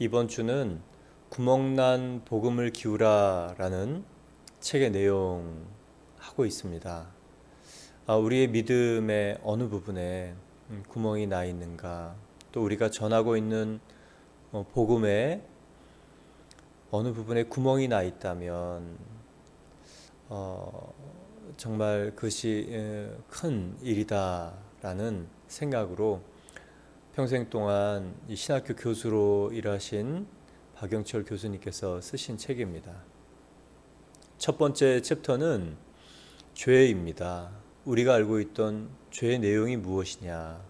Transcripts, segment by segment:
이번 주는 구멍난 복음을 기우라 라는 책의 내용 하고 있습니다. 우리의 믿음의 어느 부분에 구멍이 나 있는가, 또 우리가 전하고 있는 복음의 어느 부분에 구멍이 나 있다면 정말 그것이 큰 일이다라는 생각으로 평생 동안 이 신학교 교수로 일하신 박영철 교수님께서 쓰신 책입니다. 첫 번째 챕터는 죄입니다. 우리가 알고 있던 죄의 내용이 무엇이냐,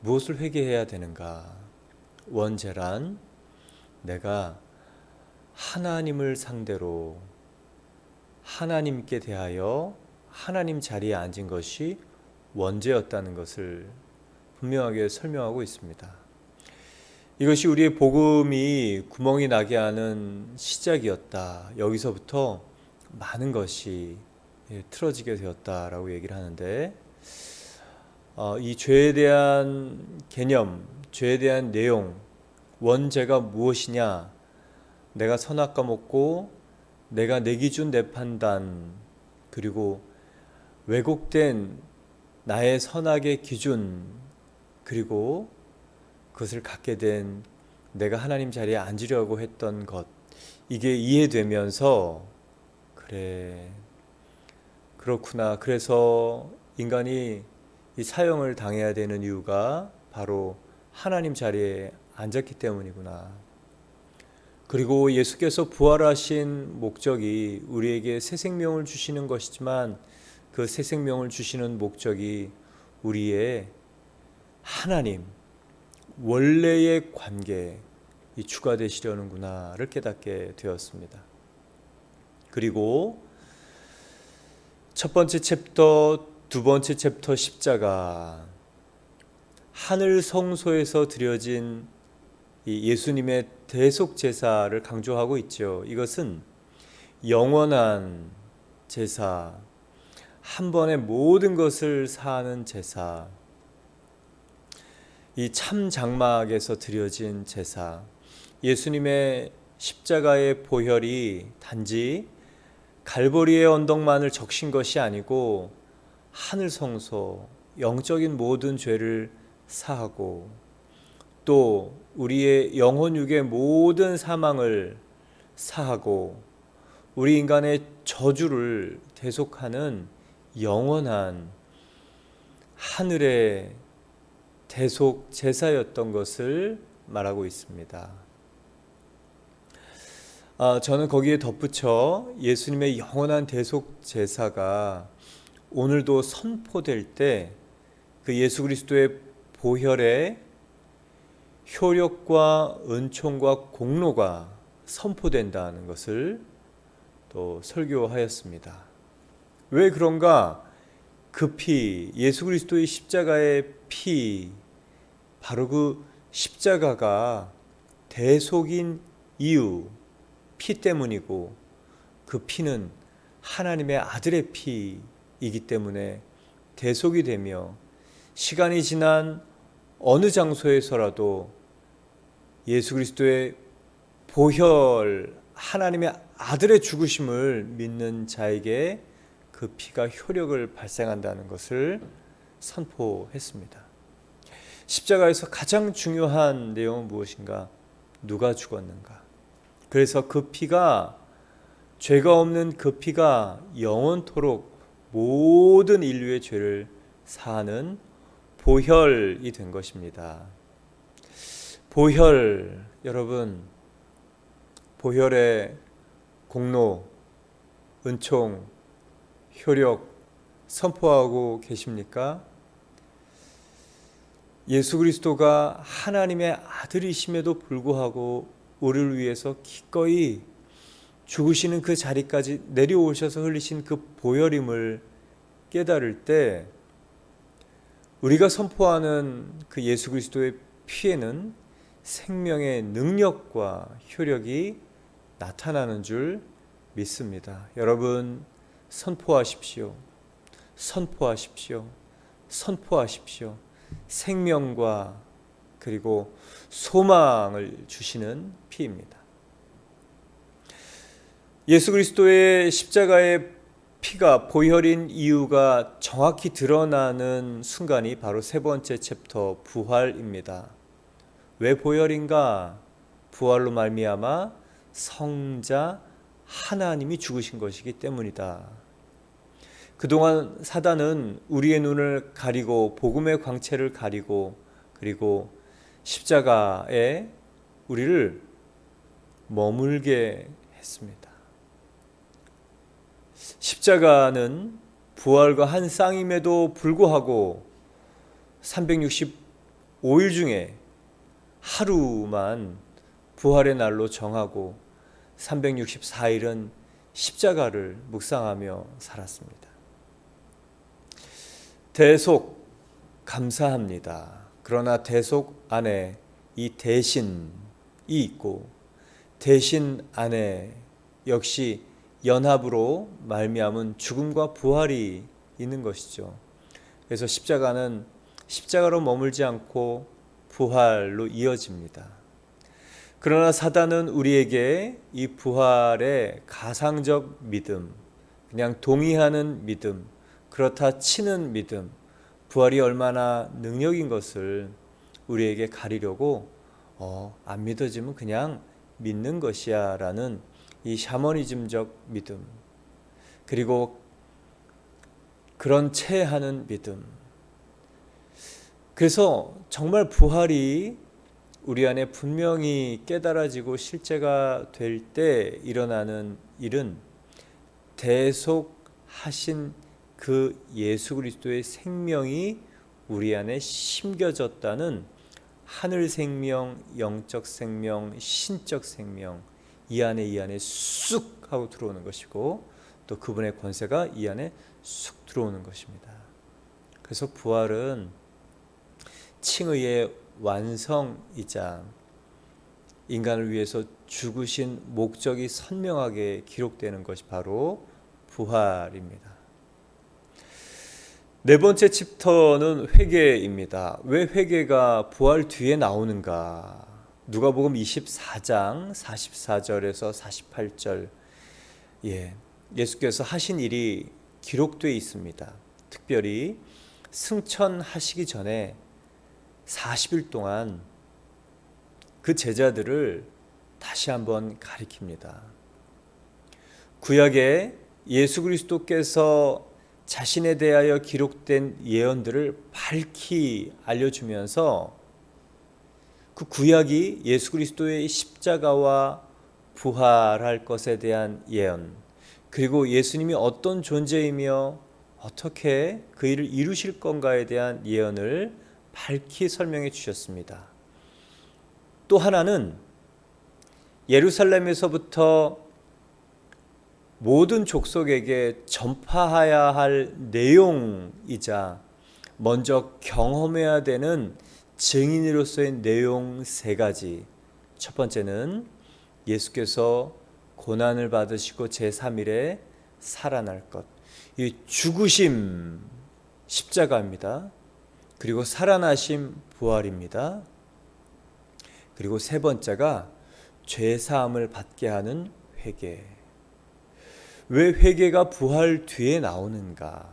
무엇을 회개해야 되는가. 원죄란 내가 하나님을 상대로 하나님께 대하여 하나님 자리에 앉은 것이 원죄였다는 것을 분명하게 설명하고 있습니다. 이것이 우리의 복음이 구멍이 나게 하는 시작이었다. 여기서부터 많은 것이 틀어지게 되었다라고 얘기를 하는데, 이 죄에 대한 개념, 죄에 대한 내용, 원죄가 무엇이냐, 내가 선악 까먹고 내가 내 기준 내 판단, 그리고 왜곡된 나의 선악의 기준, 그리고 그것을 갖게 된 내가 하나님 자리에 앉으려고 했던 것, 이게 이해되면서 그래, 그렇구나, 그래서 인간이 이 사형을 당해야 되는 이유가 바로 하나님 자리에 앉았기 때문이구나. 그리고 예수께서 부활하신 목적이 우리에게 새 생명을 주시는 것이지만, 그 새 생명을 주시는 목적이 우리의 하나님 원래의 관계, 이 주가 되시려는구나를 깨닫게 되었습니다. 그리고 첫 번째 챕터, 두 번째 챕터 십자가, 하늘 성소에서 드려진 이 예수님의 대속 제사를 강조하고 있죠. 이것은 영원한 제사, 한 번에 모든 것을 사하는 제사, 이 참 장막에서 드려진 제사, 예수님의 십자가의 보혈이 단지 갈보리의 언덕만을 적신 것이 아니고 하늘 성소, 영적인 모든 죄를 사하고 또 우리의 영혼 육의 모든 사망을 사하고 우리 인간의 저주를 대속하는 영원한 하늘의 대속 제사였던 것을 말하고 있습니다. 저는 거기에 덧붙여 예수님의 영원한 대속 제사가 오늘도 선포될 때 그 예수 그리스도의 보혈의 효력과 은총과 공로가 선포된다는 것을 또 설교하였습니다. 왜 그런가? 그 피, 예수 그리스도의 십자가의 피, 바로 그 십자가가 대속인 이유, 피 때문이고, 그 피는 하나님의 아들의 피이기 때문에 대속이 되며, 시간이 지난 어느 장소에서라도 예수 그리스도의 보혈, 하나님의 아들의 죽으심을 믿는 자에게 그 피가 효력을 발생한다는 것을 선포했습니다. 십자가에서 가장 중요한 내용은 무엇인가? 누가 죽었는가? 그래서 그 피가, 죄가 없는 그 피가 영원토록 모든 인류의 죄를 사하는 보혈이 된 것입니다. 보혈, 여러분, 보혈의 공로, 은총, 효력 선포하고 계십니까? 예수 그리스도가 하나님의 아들이심에도 불구하고 우리를 위해서 기꺼이 죽으시는 그 자리까지 내려오셔서 흘리신 그 보혈임을 깨달을 때, 우리가 선포하는 그 예수 그리스도의 피에는 생명의 능력과 효력이 나타나는 줄 믿습니다. 여러분, 선포하십시오. 선포하십시오. 선포하십시오. 생명과 그리고 소망을 주시는 피입니다. 예수 그리스도의 십자가의 피가 보혈인 이유가 정확히 드러나는 순간이 바로 세 번째 챕터 부활입니다. 왜 보혈인가? 부활로 말미암아 성자 하나님이 죽으신 것이기 때문이다. 그동안 사단은 우리의 눈을 가리고 복음의 광채를 가리고 그리고 십자가에 우리를 머물게 했습니다. 십자가는 부활과 한 쌍임에도 불구하고 365일 중에 하루만 부활의 날로 정하고 364일은 십자가를 묵상하며 살았습니다. 대속 감사합니다. 그러나 대속 안에 이 대신이 있고 대신 안에 역시 연합으로 말미암은 죽음과 부활이 있는 것이죠. 그래서 십자가는 십자가로 머물지 않고 부활로 이어집니다. 그러나 사단은 우리에게 이 부활의 가상적 믿음, 그냥 동의하는 믿음, 그렇다 치는 믿음, 부활이 얼마나 능력인 것을 우리에게 가리려고 안 믿어지면 그냥 믿는 것이야 라는 이 샤머니즘적 믿음, 그리고 그런 체하는 믿음. 그래서 정말 부활이 우리 안에 분명히 깨달아지고 실제가 될 때 일어나는 일은 대속하신 그 예수 그리스도의 생명이 우리 안에 심겨졌다는 하늘 생명, 영적 생명, 신적 생명, 이 안에 쑥 하고 들어오는 것이고 또 그분의 권세가 이 안에 쑥 들어오는 것입니다. 그래서 부활은 칭의의 완성이자 인간을 위해서 죽으신 목적이 선명하게 기록되는 것이 바로 부활입니다. 네 번째 챕터는 회개입니다. 왜 회개가 부활 뒤에 나오는가? 누가복음 24장 44절에서 48절 예수께서 하신 일이 기록되어 있습니다. 특별히 승천하시기 전에 40일 동안 그 제자들을 다시 한번 가리킵니다. 구약에 예수 그리스도께서 자신에 대하여 기록된 예언들을 밝히 알려주면서 그 구약이 예수 그리스도의 십자가와 부활할 것에 대한 예언, 그리고 예수님이 어떤 존재이며 어떻게 그 일을 이루실 건가에 대한 예언을 밝히 설명해 주셨습니다. 또 하나는 예루살렘에서부터 모든 족속에게 전파해야 할 내용이자 먼저 경험해야 되는 증인으로서의 내용 세 가지. 첫 번째는 예수께서 고난을 받으시고 제3일에 살아날 것. 이 죽으심 십자가입니다. 그리고 살아나심 부활입니다. 그리고 세 번째가 죄사함을 받게 하는 회개. 왜 회개가 부활 뒤에 나오는가?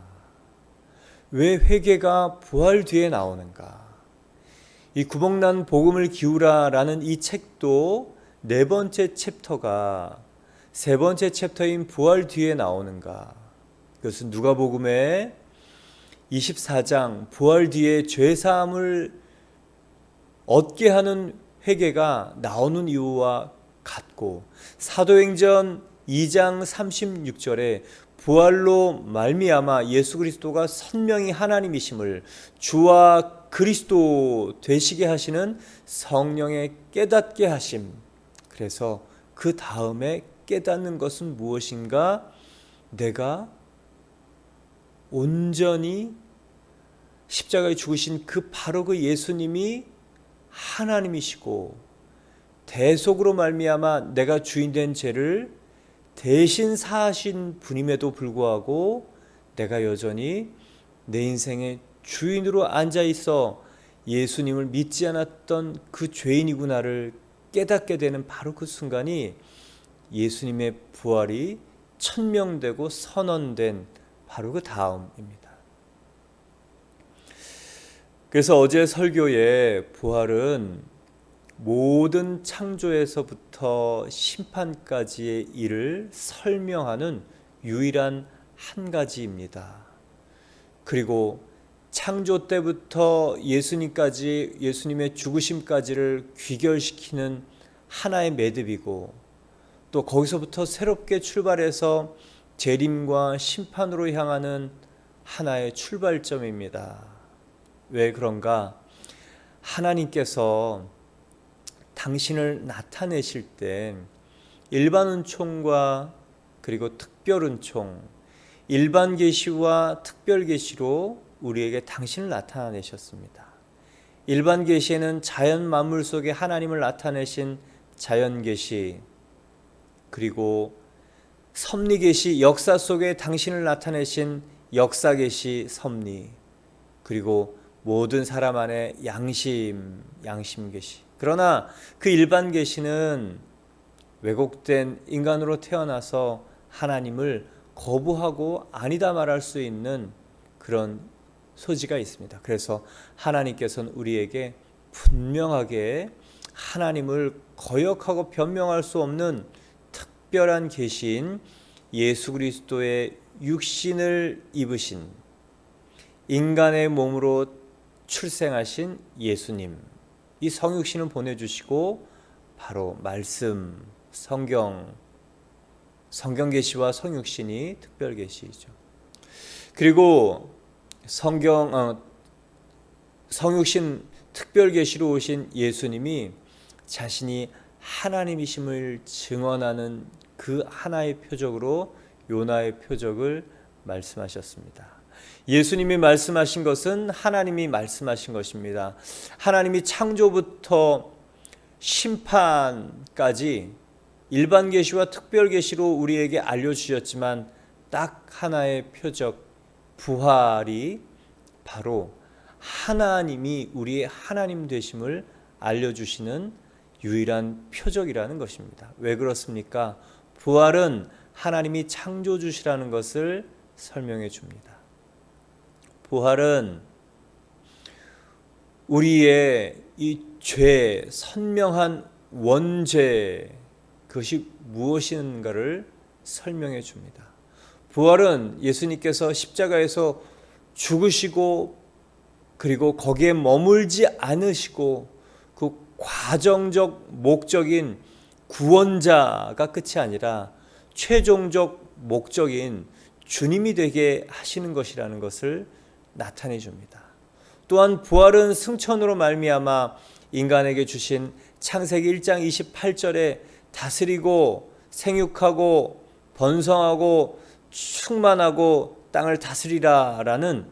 왜 회개가 부활 뒤에 나오는가? 이 구멍난 복음을 기우라라는 이 책도 네 번째 챕터가 세 번째 챕터인 부활 뒤에 나오는가? 그것은 누가복음의 24장 부활 뒤에 죄사함을 얻게 하는 회개가 나오는 이유와 같고, 사도행전 2장 36절에 부활로 말미암아 예수 그리스도가 선명히 하나님이심을, 주와 그리스도 되시게 하시는 성령의 깨닫게 하심. 그래서 그 다음에 깨닫는 것은 무엇인가? 내가 온전히 십자가에 죽으신 그 바로 그 예수님이 하나님이시고 대속으로 말미암아 내가 주인된 죄를 대신 사하신 분임에도 불구하고 내가 여전히 내 인생의 주인으로 앉아있어 예수님을 믿지 않았던 그 죄인이구나를 깨닫게 되는 바로 그 순간이 예수님의 부활이 천명되고 선언된 바로 그 다음입니다. 그래서 어제 설교에 부활은 모든 창조에서부터 심판까지의 일을 설명하는 유일한 한 가지입니다. 그리고 창조 때부터 예수님까지, 예수님의 죽으심까지를 귀결시키는 하나의 매듭이고, 또 거기서부터 새롭게 출발해서 재림과 심판으로 향하는 하나의 출발점입니다. 왜 그런가? 하나님께서 당신을 나타내실 때 일반 은총과 그리고 특별 은총, 일반 계시와 특별 계시로 우리에게 당신을 나타내셨습니다. 일반 계시에는 자연 만물 속에 하나님을 나타내신 자연 계시, 그리고 섭리 계시, 역사 속에 당신을 나타내신 역사 계시, 섭리, 그리고 모든 사람 안에 양심 계시. 그러나 그 일반 계시는 왜곡된 인간으로 태어나서 하나님을 거부하고 아니다 말할 수 있는 그런 소지가 있습니다. 그래서 하나님께서는 우리에게 분명하게 하나님을 거역하고 변명할 수 없는 특별한 계시인 예수 그리스도의 육신을 입으신 인간의 몸으로 출생하신 예수님, 이 성육신을 보내주시고 바로 말씀, 성경 계시와 성육신이 특별 계시이죠. 그리고 성육신 특별 계시로 오신 예수님이 자신이 하나님이심을 증언하는 그 하나의 표적으로 요나의 표적을 말씀하셨습니다. 예수님이 말씀하신 것은 하나님이 말씀하신 것입니다. 하나님이 창조부터 심판까지 일반 계시와 특별 계시로 우리에게 알려주셨지만 딱 하나의 표적, 부활이 바로 하나님이 우리의 하나님 되심을 알려주시는 유일한 표적이라는 것입니다. 왜 그렇습니까? 부활은 하나님이 창조주시라는 것을 설명해 줍니다. 부활은 우리의 이 죄, 선명한 원죄, 그것이 무엇인가를 설명해 줍니다. 부활은 예수님께서 십자가에서 죽으시고 그리고 거기에 머물지 않으시고 그 과정적 목적인 구원자가 끝이 아니라 최종적 목적인 주님이 되게 하시는 것이라는 것을 나타내 줍니다. 또한 부활은 승천으로 말미암아 인간에게 주신 창세기 1장 28절에 다스리고 생육하고 번성하고 충만하고 땅을 다스리라 라는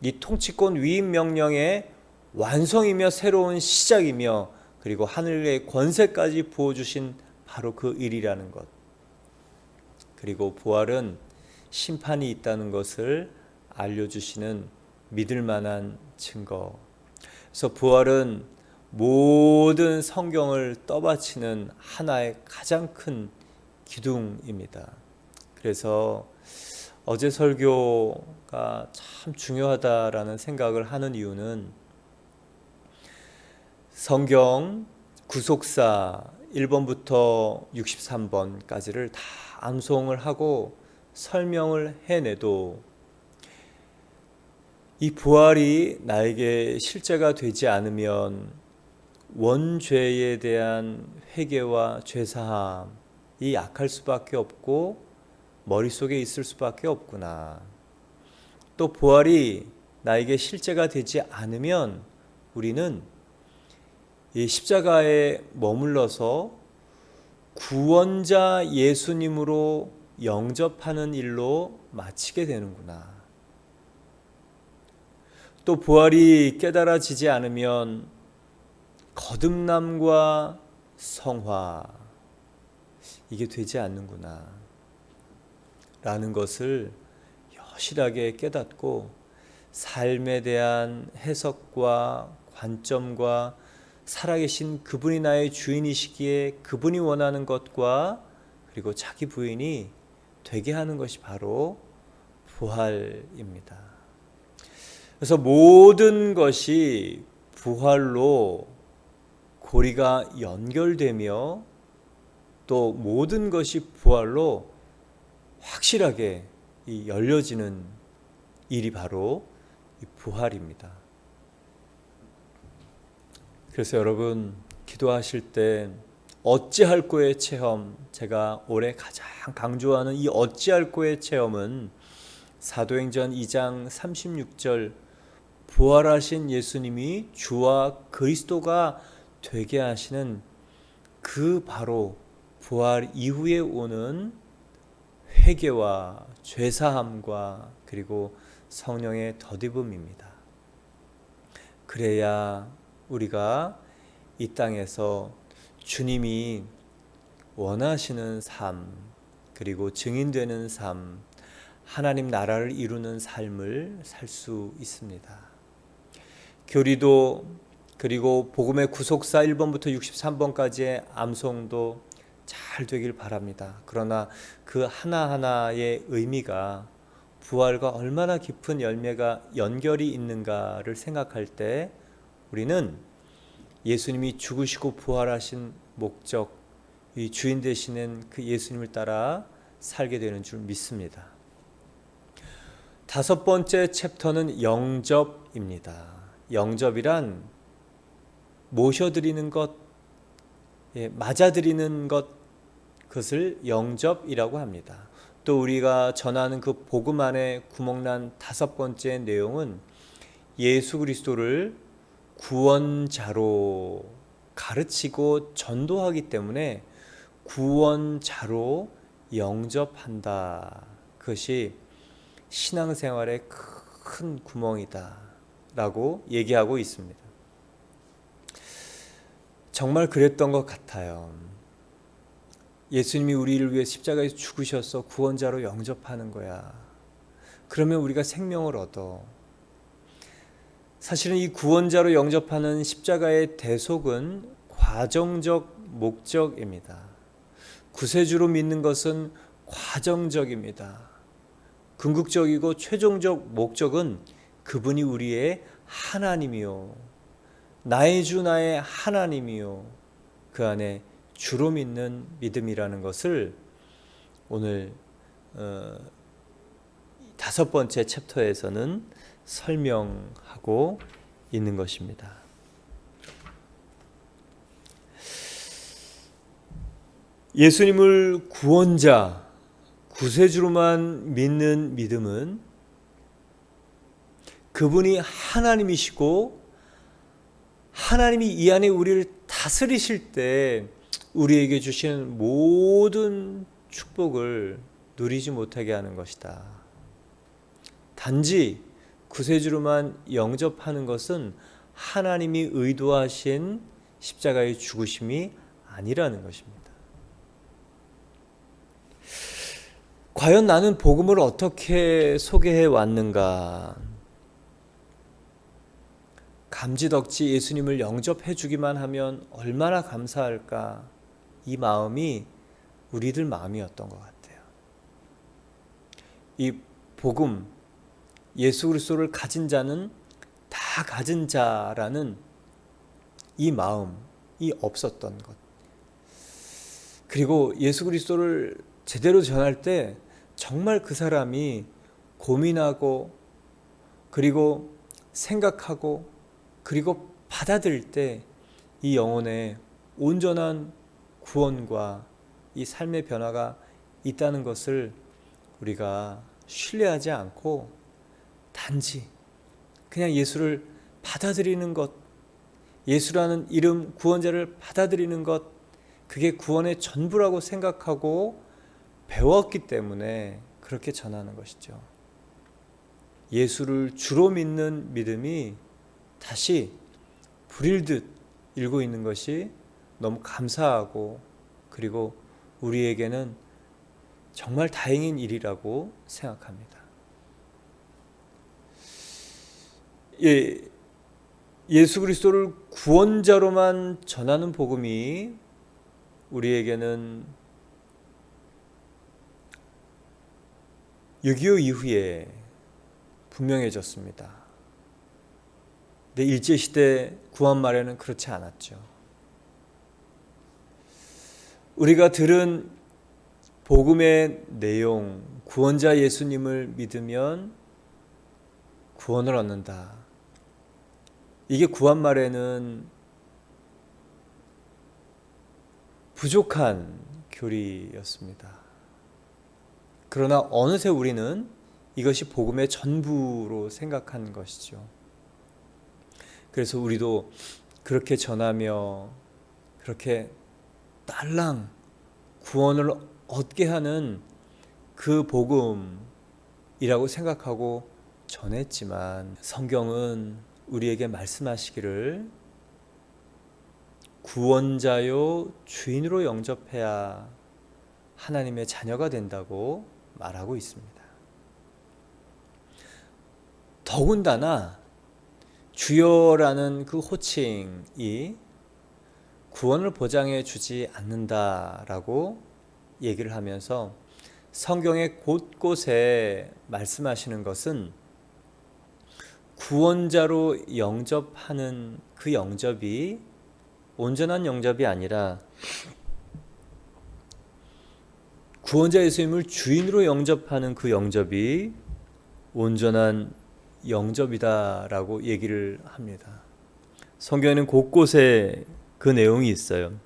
이 통치권 위임 명령의 완성이며 새로운 시작이며 그리고 하늘의 권세까지 부어주신 바로 그 일이라는 것. 그리고 부활은 심판이 있다는 것을 알려주시는 믿을 만한 증거. 그래서 부활은 모든 성경을 떠받치는 하나의 가장 큰 기둥입니다. 그래서 어제 설교가 참 중요하다라는 생각을 하는 이유는 성경 구속사 1번부터 63번까지를 다 암송을 하고 설명을 해내도 이 부활이 나에게 실제가 되지 않으면 원죄에 대한 회개와 죄사함이 약할 수밖에 없고 머릿속에 있을 수밖에 없구나. 또 부활이 나에게 실제가 되지 않으면 우리는 이 십자가에 머물러서 구원자 예수님으로 영접하는 일로 마치게 되는구나. 또 부활이 깨달아지지 않으면 거듭남과 성화, 이게 되지 않는구나 라는 것을 여실하게 깨닫고 삶에 대한 해석과 관점과 살아계신 그분이 나의 주인이시기에 그분이 원하는 것과 그리고 자기 부인이 되게 하는 것이 바로 부활입니다. 그래서 모든 것이 부활로 고리가 연결되며 또 모든 것이 부활로 확실하게 열려지는 일이 바로 이 부활입니다. 그래서 여러분 기도하실 때 어찌할 거의 체험, 제가 올해 가장 강조하는 이 어찌할 거의 체험은 사도행전 2장 36절 부활하신 예수님이 주와 그리스도가 되게 하시는 그 바로 부활 이후에 오는 회개와 죄사함과 그리고 성령의 덧입음입니다. 그래야 우리가 이 땅에서 주님이 원하시는 삶, 그리고 증인되는 삶, 하나님 나라를 이루는 삶을 살 수 있습니다. 교리도 그리고 복음의 구속사 1번부터 63번까지의 암송도 잘 되길 바랍니다. 그러나 그 하나하나의 의미가 부활과 얼마나 깊은 열매가 연결이 있는가를 생각할 때 우리는 예수님이 죽으시고 부활하신 목적, 이 주인 되시는 그 예수님을 따라 살게 되는 줄 믿습니다. 다섯 번째 챕터는 영접입니다. 영접이란 모셔드리는 것, 맞아들이는 것, 그것을 영접이라고 합니다. 또 우리가 전하는 그 복음 안에 구멍난 다섯 번째 내용은 예수 그리스도를 구원자로 가르치고 전도하기 때문에 구원자로 영접한다. 그것이 신앙생활의 큰 구멍이다 라고 얘기하고 있습니다. 정말 그랬던 것 같아요. 예수님이 우리를 위해 십자가에서 죽으셔서 구원자로 영접하는 거야. 그러면 우리가 생명을 얻어. 사실은 이 구원자로 영접하는 십자가의 대속은 과정적 목적입니다. 구세주로 믿는 것은 과정적입니다. 궁극적이고 최종적 목적은 그분이 우리의 하나님이요, 나의 주 나의 하나님이요, 그 안에 주로 믿는 믿음이라는 것을 오늘 다섯 번째 챕터에서는 설명하고 있는 것입니다. 예수님을 구원자, 구세주로만 믿는 믿음은 그분이 하나님이시고 하나님이 이 안에 우리를 다스리실 때 우리에게 주시는 모든 축복을 누리지 못하게 하는 것이다. 단지 구세주로만 영접하는 것은 하나님이 의도하신 십자가의 죽으심이 아니라는 것입니다. 과연 나는 복음을 어떻게 소개해 왔는가? 감지덕지 예수님을 영접해 주기만 하면 얼마나 감사할까? 이 마음이 우리들 마음이었던 것 같아요. 이 복음, 예수 그리스도를 가진 자는 다 가진 자라는 이 마음이 없었던 것. 그리고 예수 그리스도를 제대로 전할 때 정말 그 사람이 고민하고 그리고 생각하고 그리고 받아들일 때 이 영혼에 온전한 구원과 이 삶의 변화가 있다는 것을 우리가 신뢰하지 않고 단지 그냥 예수를 받아들이는 것, 예수라는 이름 구원자를 받아들이는 것, 그게 구원의 전부라고 생각하고 배웠기 때문에 그렇게 전하는 것이죠. 예수를 주로 믿는 믿음이 다시 불일듯 일고 있는 것이 너무 감사하고 그리고 우리에게는 정말 다행인 일이라고 생각합니다. 예, 예수 그리스도를 구원자로만 전하는 복음이 우리에게는 6.25 이후에 분명해졌습니다. 근데 일제시대 구원 말에는 그렇지 않았죠. 우리가 들은 복음의 내용, 구원자 예수님을 믿으면 구원을 얻는다. 이게 구원 말에는 부족한 교리였습니다. 그러나 어느새 우리는 이것이 복음의 전부로 생각한 것이죠. 그래서 우리도 그렇게 전하며 그렇게 딸랑 구원을 얻게 하는 그 복음이라고 생각하고 전했지만, 성경은 우리에게 말씀하시기를 구원자요 주인으로 영접해야 하나님의 자녀가 된다고 말하고 있습니다. 더군다나 주여라는 그 호칭이 구원을 보장해 주지 않는다라고 얘기를 하면서 성경의 곳곳에 말씀하시는 것은 구원자로 영접하는 그 영접이 온전한 영접이 아니라 구원자 예수님을 주인으로 영접하는 그 영접이 온전한 영접이다라고 얘기를 합니다. 성경에는 곳곳에 그 내용이 있어요.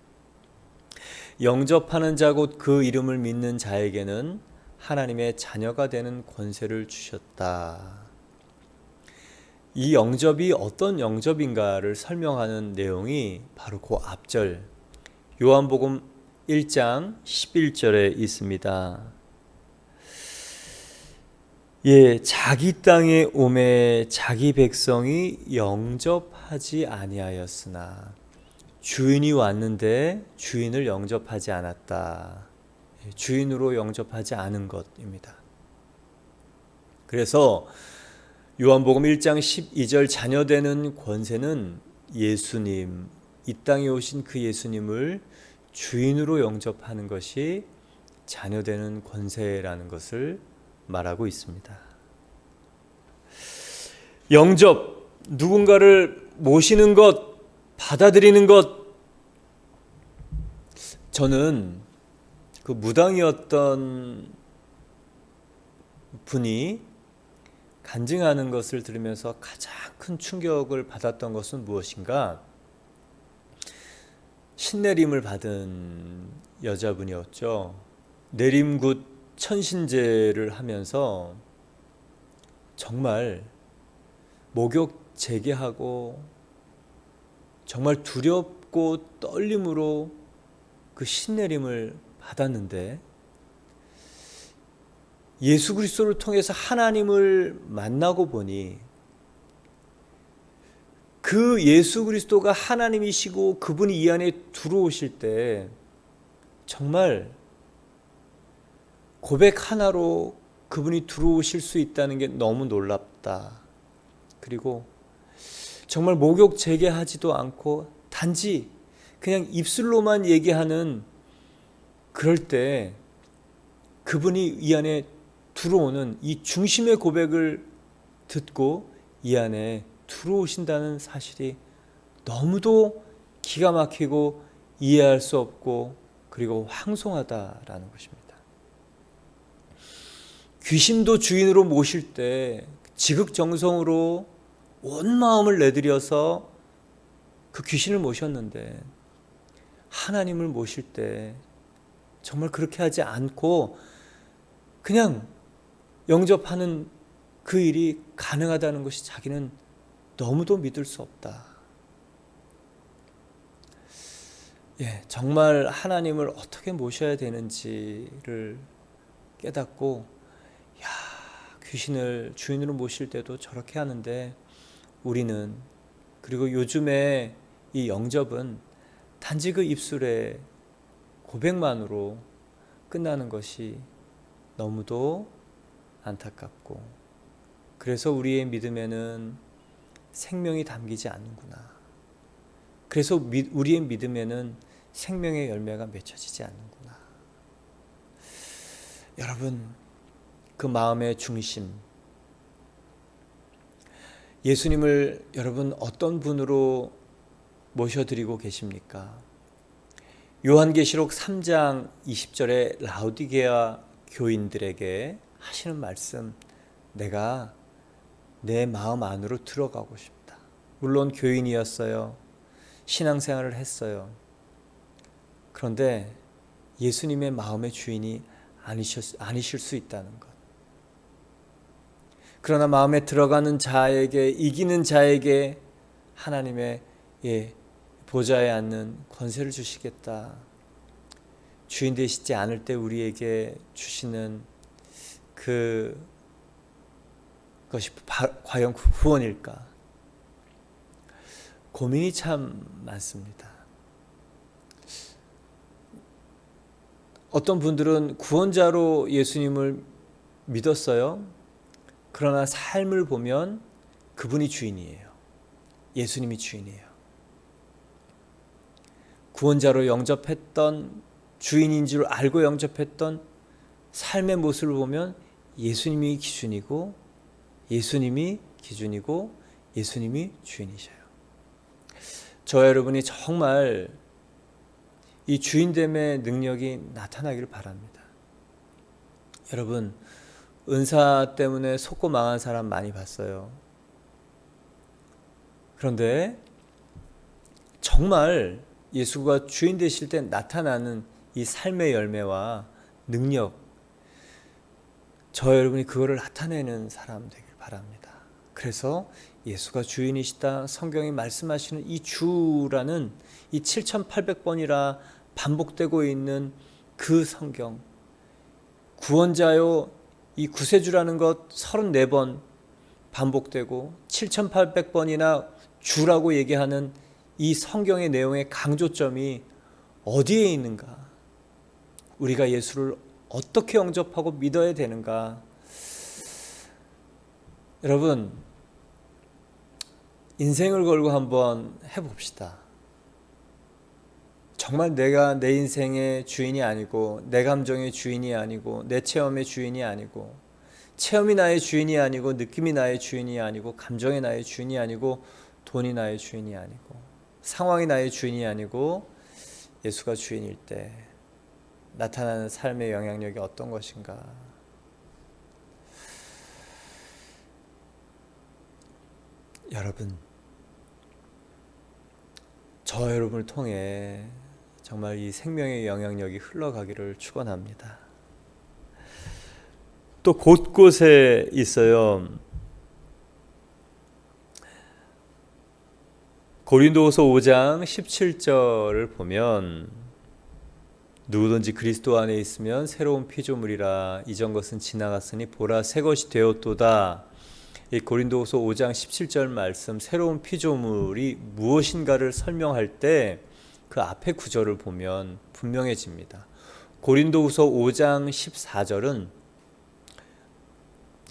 영접하는 자 곧 그 이름을 믿는 자에게는 하나님의 자녀가 되는 권세를 주셨다. 이 영접이 어떤 영접인가를 설명하는 내용이 바로 그 앞절 요한복음 1장 11절에 있습니다. 예, 자기 땅에 오매 자기 백성이 영접하지 아니하였으나 주인이 왔는데 주인을 영접하지 않았다. 주인으로 영접하지 않은 것입니다. 그래서 요한복음 1장 12절 자녀되는 권세는 예수님, 이 땅에 오신 그 예수님을 주인으로 영접하는 것이 자녀되는 권세라는 것을 말하고 있습니다. 영접, 누군가를 모시는 것, 받아들이는 것. 저는 그 무당이었던 분이 간증하는 것을 들으면서 가장 큰 충격을 받았던 것은 무엇인가? 신내림을 받은 여자분이었죠. 내림굿 천신제를 하면서 정말 목욕 재개하고 정말 두렵고 떨림으로 그 신내림을 받았는데, 예수 그리스도를 통해서 하나님을 만나고 보니 그 예수 그리스도가 하나님이시고 그분이 이 안에 들어오실 때 정말 고백 하나로 그분이 들어오실 수 있다는 게 너무 놀랍다. 그리고 정말 목욕 재개하지도 않고 단지 그냥 입술로만 얘기하는, 그럴 때 그분이 이 안에 들어오는 이 중심의 고백을 듣고 이 안에 들어오신다는 사실이 너무도 기가 막히고 이해할 수 없고 그리고 황송하다라는 것입니다. 귀신도 주인으로 모실 때 지극정성으로 온 마음을 내드려서 그 귀신을 모셨는데, 하나님을 모실 때 정말 그렇게 하지 않고 그냥 영접하는 그 일이 가능하다는 것이 자기는 너무도 믿을 수 없다. 예, 정말 하나님을 어떻게 모셔야 되는지를 깨닫고, 야, 귀신을 주인으로 모실 때도 저렇게 하는데 우리는, 그리고 요즘에 이 영접은 단지 그 입술의 고백만으로 끝나는 것이 너무도 안타깝고, 그래서 우리의 믿음에는 생명이 담기지 않는구나. 그래서 우리의 믿음에는 생명의 열매가 맺혀지지 않는구나. 여러분, 그 마음의 중심, 예수님을 여러분 어떤 분으로 모셔드리고 계십니까? 요한계시록 3장 20절에 라오디게아 교인들에게 하시는 말씀, 내가 내 마음 안으로 들어가고 싶다. 물론 교인이었어요. 신앙생활을 했어요. 그런데 예수님의 마음의 주인이 아니실 수 있다는 것. 그러나 마음에 들어가는 자에게, 이기는 자에게 하나님의 보좌에 앉는 권세를 주시겠다. 주인 되시지 않을 때 우리에게 주시는 그것이 과연 구원일까? 고민이 참 많습니다. 어떤 분들은 구원자로 예수님을 믿었어요. 그러나 삶을 보면 그분이 주인이에요. 예수님이 주인이에요. 구원자로 영접했던, 주인인 줄 알고 영접했던 삶의 모습을 보면 예수님이 기준이고, 예수님이 주인이셔요. 저와 여러분이 정말 이 주인됨의 능력이 나타나기를 바랍니다. 여러분, 은사 때문에 속고 망한 사람 많이 봤어요. 그런데 정말 예수가 주인 되실 때 나타나는 이 삶의 열매와 능력, 저와 여러분이 그거를 나타내는 사람 되길 바랍니다. 그래서 예수가 주인이시다, 성경이 말씀하시는 이 주라는 이 7,800번이라 반복되고 있는 그 성경, 구원자요, 이 구세주라는 것 34번 반복되고 7,800번이나 주라고 얘기하는 이 성경의 내용의 강조점이 어디에 있는가? 우리가 예수를 어떻게 영접하고 믿어야 되는가? 여러분, 인생을 걸고 한번 해봅시다. 정말 내가 내 인생의 주인이 아니고, 내 감정의 주인이 아니고, 내 체험의 주인이 아니고, 체험이 나의 주인이 아니고, 느낌이 나의 주인이 아니고, 감정이 나의 주인이 아니고, 돈이 나의 주인이 아니고, 상황이 나의 주인이 아니고, 예수가 주인일 때 나타나는 삶의 영향력이 어떤 것인가? 여러분, 저와 여러분을 통해 정말 이 생명의 영향력이 흘러가기를 축원합니다. 또 곳곳에 있어요. 고린도후서 5장 17절을 보면 누구든지 그리스도 안에 있으면 새로운 피조물이라, 이전 것은 지나갔으니 보라 새 것이 되었도다. 이 고린도후서 5장 17절 말씀, 새로운 피조물이 무엇인가를 설명할 때 그 앞에 구절을 보면 분명해집니다. 고린도후서 5장 14절은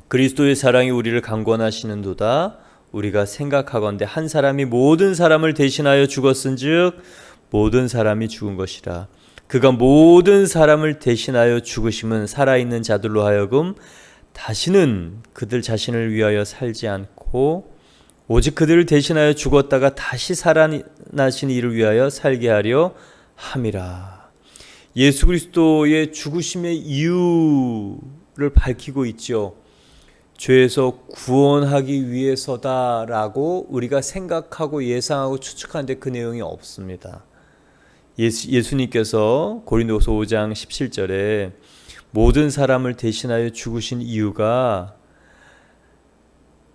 그리스도의 사랑이 우리를 강권하시는도다. 우리가 생각하건대 한 사람이 모든 사람을 대신하여 죽었은즉 모든 사람이 죽은 것이라. 그가 모든 사람을 대신하여 죽으심은 살아있는 자들로 하여금 다시는 그들 자신을 위하여 살지 않고 오직 그들을 대신하여 죽었다가 다시 살아나신 이를 위하여 살게 하려 함이라. 예수 그리스도의 죽으심의 이유를 밝히고 있죠. 죄에서 구원하기 위해서다라고 우리가 생각하고 예상하고 추측하는데 그 내용이 없습니다. 예수님께서 고린도서 5장 17절에 모든 사람을 대신하여 죽으신 이유가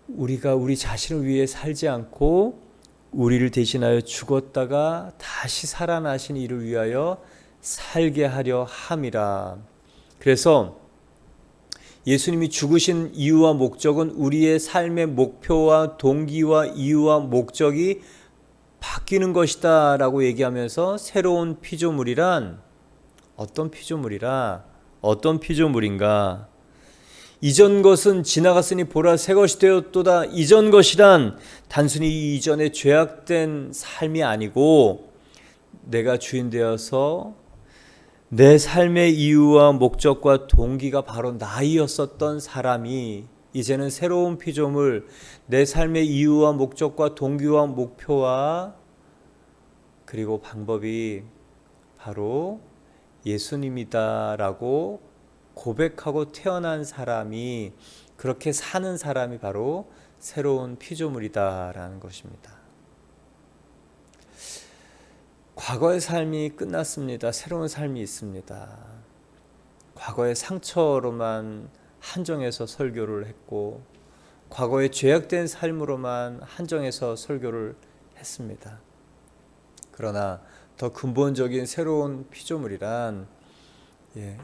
우리가 우리 자신을 위해 살지 않고 우리를 대신하여 죽었다가 다시 살아나신 이를 위하여 살게 하려 함이라. 그래서 예수님이 죽으신 이유와 목적은 우리의 삶의 목표와 동기와 이유와 목적이 바뀌는 것이다 라고 얘기하면서 새로운 피조물이란 어떤 피조물인가? 이전 것은 지나갔으니 보라 새 것이 되었도다. 이전 것이란 단순히 이전에 죄악된 삶이 아니고 내가 주인 되어서 내 삶의 이유와 목적과 동기가 바로 나이었었던 사람이 이제는 새로운 피조물, 내 삶의 이유와 목적과 동기와 목표와 그리고 방법이 바로 예수님이다라고 고백하고 태어난 사람이, 그렇게 사는 사람이 바로 새로운 피조물이다라는 것입니다. 과거의 삶이 끝났습니다. 새로운 삶이 있습니다. 과거의 상처로만 한정해서 설교를 했고, 과거의 죄악된 삶으로만 한정해서 설교를 했습니다. 그러나 더 근본적인 새로운 피조물이란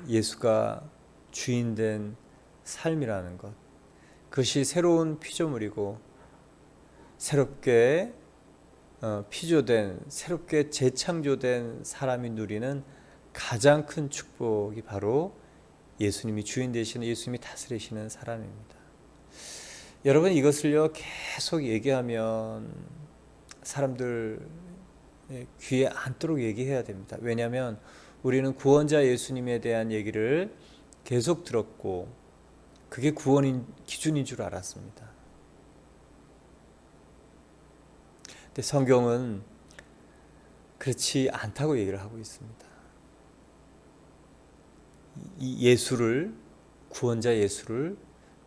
예수가 주인된 삶이라는 것, 그것이 새로운 피조물이고 새롭게 피조된, 새롭게 재창조된 사람이 누리는 가장 큰 축복이 바로 예수님이 주인 되시는, 예수님이 다스리시는 사람입니다. 여러분, 이것을요 계속 얘기하면 사람들 귀에 안도록 얘기해야 됩니다. 왜냐하면 우리는 구원자 예수님에 대한 얘기를 계속 들었고 그게 구원인 기준인 줄 알았습니다. 근데 성경은 그렇지 않다고 얘기를 하고 있습니다. 이 예수를, 구원자 예수를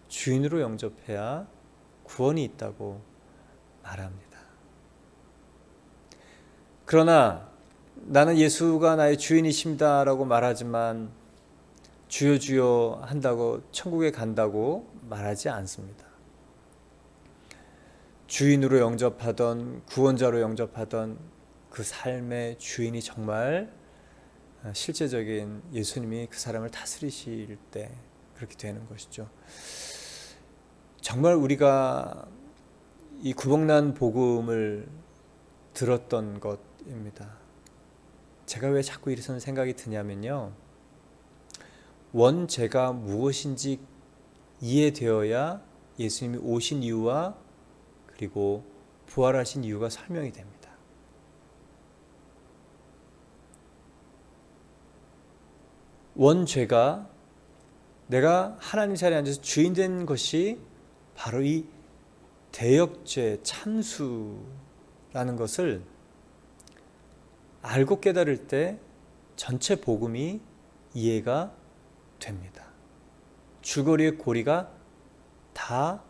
주인으로 영접해야 구원이 있다고 말합니다. 그러나 나는 예수가 나의 주인이십니다 라고 말하지만 주여 주여 한다고 천국에 간다고 말하지 않습니다. 주인으로 영접하던, 구원자로 영접하던 그 삶의 주인이 정말 실제적인 예수님이 그 사람을 다스리실 때 그렇게 되는 것이죠. 정말 우리가 이 구복난 복음을 들었던 것입니다. 제가 왜 자꾸 이런 생각이 드냐면요, 원죄가 무엇인지 이해되어야 예수님이 오신 이유와 그리고 부활하신 이유가 설명이 됩니다. 원죄가, 내가 하나님 자리에 앉아서 주인 된 것이 바로 이 대역죄, 참수라는 것을 알고 깨달을 때 전체 복음이 이해가 됩니다. 줄거리의 고리가 다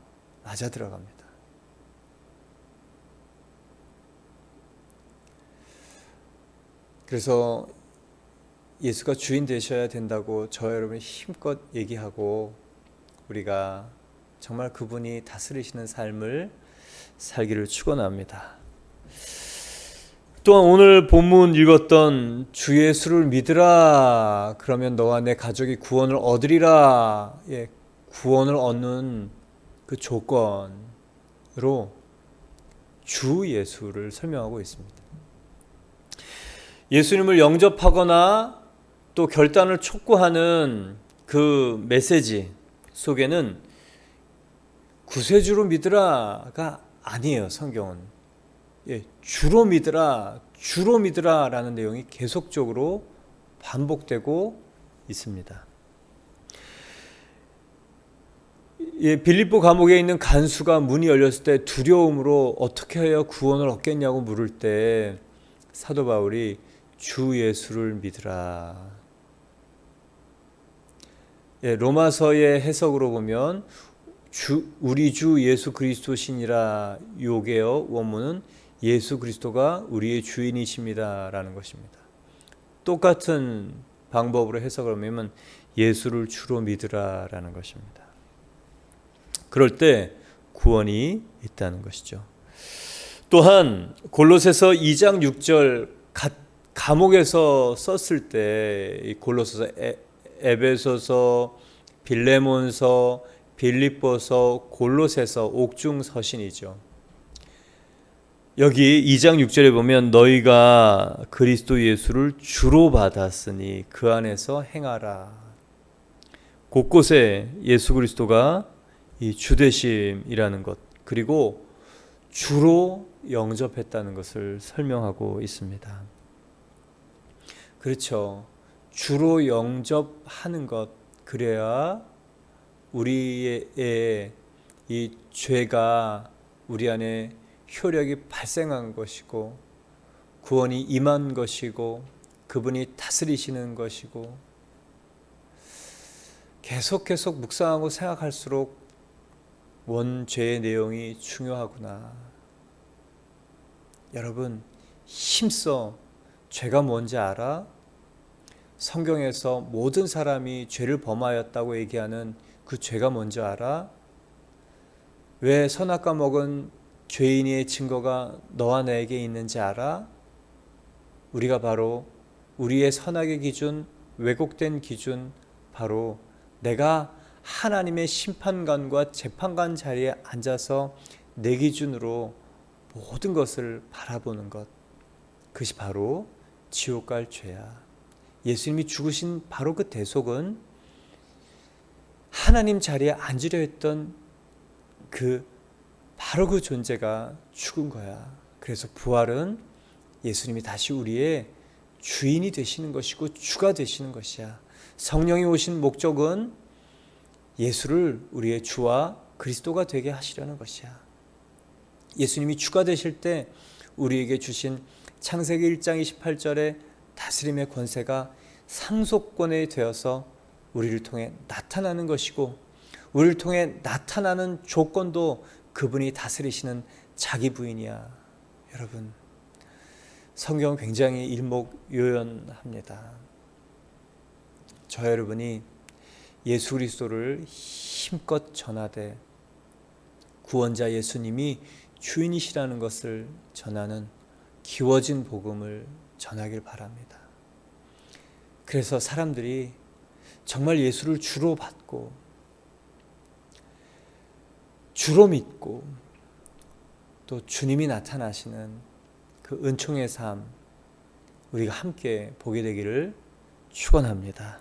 맞아 들어갑니다. 그래서 예수가 주인 되셔야 된다고 저 여러분이 힘껏 얘기하고 우리가 정말 그분이 다스리시는 삶을 살기를 축원합니다. 또한 오늘 본문 읽었던 주 예수를 믿으라 그러면 너와 내 가족이 구원을 얻으리라, 구원을 얻는 그 조건으로 주 예수를 설명하고 있습니다. 예수님을 영접하거나 또 결단을 촉구하는 그 메시지 속에는 구세주로 믿으라가 아니에요. 성경은 주로 믿으라, 주로 믿으라 라는 내용이 계속적으로 반복되고 있습니다. 빌립보 감옥에 있는 간수가 문이 열렸을 때 두려움으로 어떻게 해야 구원을 얻겠냐고 물을 때 사도 바울이 주 예수를 믿으라. 로마서의 해석으로 보면 우리 주 예수 그리스도시니라, 요게요 원문은 예수 그리스도가 우리의 주인이십니다 라는 것입니다. 똑같은 방법으로 해석을 하면 예수를 주로 믿으라 라는 것입니다. 그럴 때 구원이 있다는 것이죠. 또한 골로새서 2장 6절 감옥에서 썼을 때 골로새서, 에베소서, 빌레몬서, 빌립보서, 골로새서 옥중 서신이죠. 여기 2장 6절에 보면 너희가 그리스도 예수를 주로 받았으니 그 안에서 행하라. 곳곳에 예수 그리스도가 이 주되심이라는 것, 그리고 주로 영접했다는 것을 설명하고 있습니다. 그렇죠. 주로 영접하는 것, 그래야 우리의 이 죄가 우리 안에 효력이 발생한 것이고, 구원이 임한 것이고, 그분이 다스리시는 것이고, 계속 묵상하고 생각할수록 원죄의 내용이 중요하구나. 여러분, 힘써 죄가 뭔지 알아? 성경에서 모든 사람이 죄를 범하였다고 얘기하는 그 죄가 뭔지 알아? 왜 선악과 먹은 죄인의 증거가 너와 나에게 있는지 알아? 우리가 바로 우리의 선악의 기준, 왜곡된 기준, 바로 내가 하나님의 심판관과 재판관 자리에 앉아서 내 기준으로 모든 것을 바라보는 것, 그것이 바로 지옥 갈 죄야. 예수님이 죽으신 바로 그 대속은 하나님 자리에 앉으려 했던 바로 그 존재가 죽은 거야. 그래서 부활은 예수님이 다시 우리의 주인이 되시는 것이고 주가 되시는 것이야. 성령이 오신 목적은 예수를 우리의 주와 그리스도가 되게 하시려는 것이야. 예수님이 주가 되실 때 우리에게 주신 창세기 1장 28절에 다스림의 권세가 상속권에 되어서 우리를 통해 나타나는 것이고, 우리를 통해 나타나는 조건도 그분이 다스리시는 자기 부인이야. 여러분, 성경은 굉장히 일목요연합니다. 저 여러분이 예수 그리스도를 힘껏 전하되 구원자 예수님이 주인이시라는 것을 전하는 기워진 복음을 전하길 바랍니다. 그래서 사람들이 정말 예수를 주로 받고 주로 믿고 또 주님이 나타나시는 그 은총의 삶, 우리가 함께 보게 되기를 축원합니다.